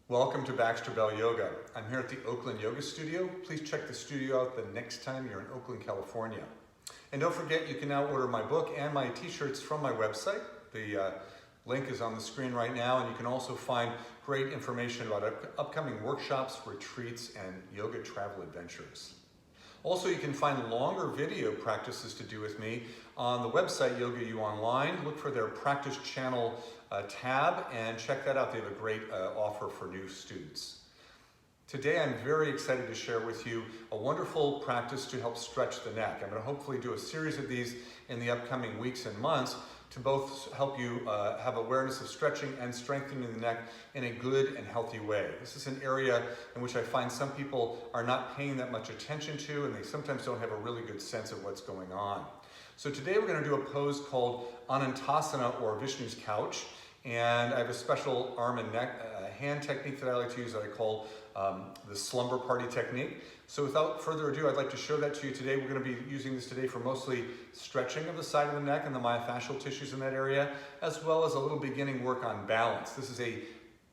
Welcome to Baxter Bell Yoga. I'm here at the Oakland Yoga Studio. Please check the studio out the next time you're in Oakland, California. And don't forget, you can now order my book and my t-shirts from my website. The link is on the screen right now, and you can also find great information about upcoming workshops, retreats, and yoga travel adventures. Also, you can find longer video practices to do with me on the website Yoga U Online. Look for their practice channel tab and check that out. They have a great offer for new students. Today, I'm very excited to share with you a wonderful practice to help stretch the neck. I'm going to hopefully do a series of these in the upcoming weeks and months to both help you have awareness of stretching and strengthening the neck in a good and healthy way. This is an area in which I find some people are not paying that much attention to, and they sometimes don't have a really good sense of what's going on. So today we're going to do a pose called Anantasana, or Vishnu's couch, and I have a special arm and neck hand technique that I like to use that I call the slumber party technique. So without further ado, I'd like to show that to you today. We're going to be using this today for mostly stretching of the side of the neck and the myo-fascial tissues in that area, as well as a little beginning work on balance. This is a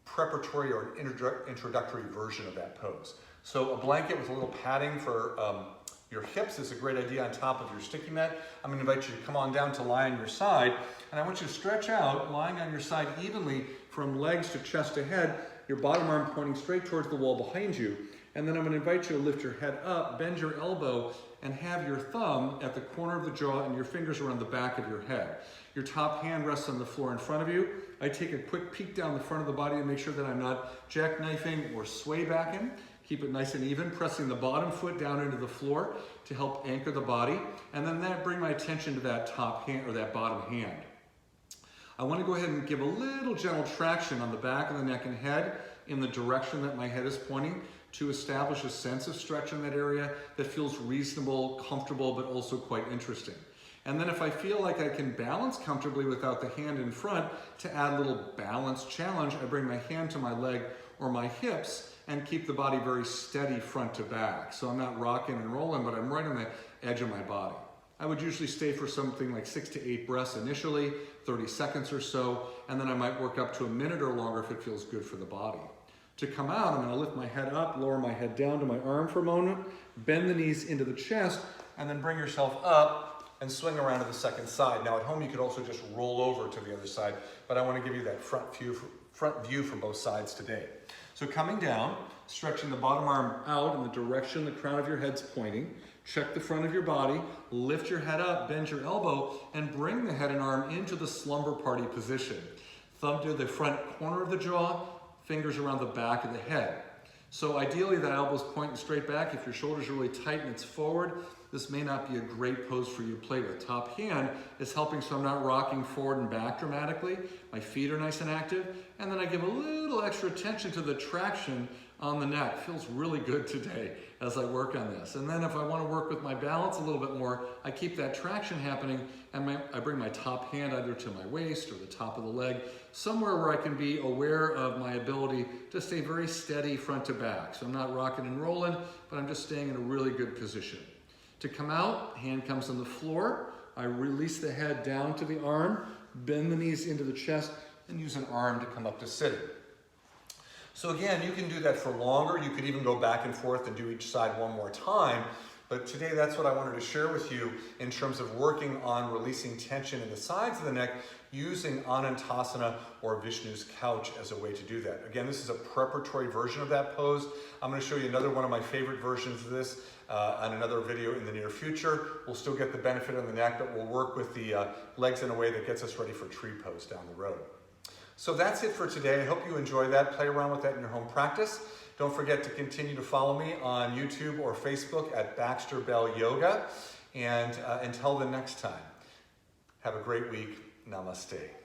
preparatory or an introductory version of that pose. So a blanket with a little padding for your hips is a great idea on top of your sticky mat. I'm going to invite you to come on down to lie on your side, and I want you to stretch out, lying on your side evenly from legs to chest to head, your bottom arm pointing straight towards the wall behind you. And then I'm going to invite you to lift your head up, bend your elbow, and have your thumb at the corner of the jaw and your fingers around the back of your head. Your top hand rests on the floor in front of you. I take a quick peek down the front of the body to make sure that I'm not jackknifing or sway backing. Keep it nice and even, pressing the bottom foot down into the floor to help anchor the body. And then bring my attention to that top hand or that bottom hand. I want to go ahead and give a little gentle traction on the back of the neck and head in the direction that my head is pointing to establish a sense of stretch in that area that feels reasonable, comfortable, but also quite interesting. And then if I feel like I can balance comfortably without the hand in front, to add a little balance challenge, I bring my hand to my leg or my hips and keep the body very steady front to back. So I'm not rocking and rolling, but I'm right on the edge of my body. I would usually stay for something like 6 to 8 breaths initially, 30 seconds or so, and then I might work up to a minute or longer if it feels good for the body. To come out, I'm going to lift my head up, lower my head down to my arm for a moment, bend the knees into the chest, and then bring yourself up and swing around to the second side. Now at home, you could also just roll over to the other side, but I want to give you that front view from both sides today. So coming down, stretching the bottom arm out in the direction the crown of your head's pointing. Check the front of your body, lift your head up, bend your elbow, and bring the head and arm into the slumber party position. Thumb to the front corner of the jaw, fingers around the back of the head. So ideally that elbow's pointing straight back. If your shoulders are really tight and it's forward, this may not be a great pose for you to play with. Top hand is helping so I'm not rocking forward and back dramatically. My feet are nice and active. And then I give a little extra attention to the traction on the neck. Feels really good today as I work on this. And then if I want to work with my balance a little bit more, I keep that traction happening and I bring my top hand either to my waist or the top of the leg, somewhere where I can be aware of my ability to stay very steady front to back. So I'm not rocking and rolling, but I'm just staying in a really good position. To come out, hand comes on the floor. I release the head down to the arm, bend the knees into the chest, and use an arm to come up to sitting. So again, you can do that for longer. You could even go back and forth and do each side one more time. But today, that's what I wanted to share with you in terms of working on releasing tension in the sides of the neck using Anantasana or Vishnu's couch as a way to do that. Again, this is a preparatory version of that pose. I'm going to show you another one of my favorite versions of this on another video in the near future. We'll still get the benefit on the neck, but we'll work with the legs in a way that gets us ready for tree pose down the road. So that's it for today. I hope you enjoy that. Play around with that in your home practice. Don't forget to continue to follow me on YouTube or Facebook at Baxter Bell Yoga. And until the next time, have a great week. Namaste.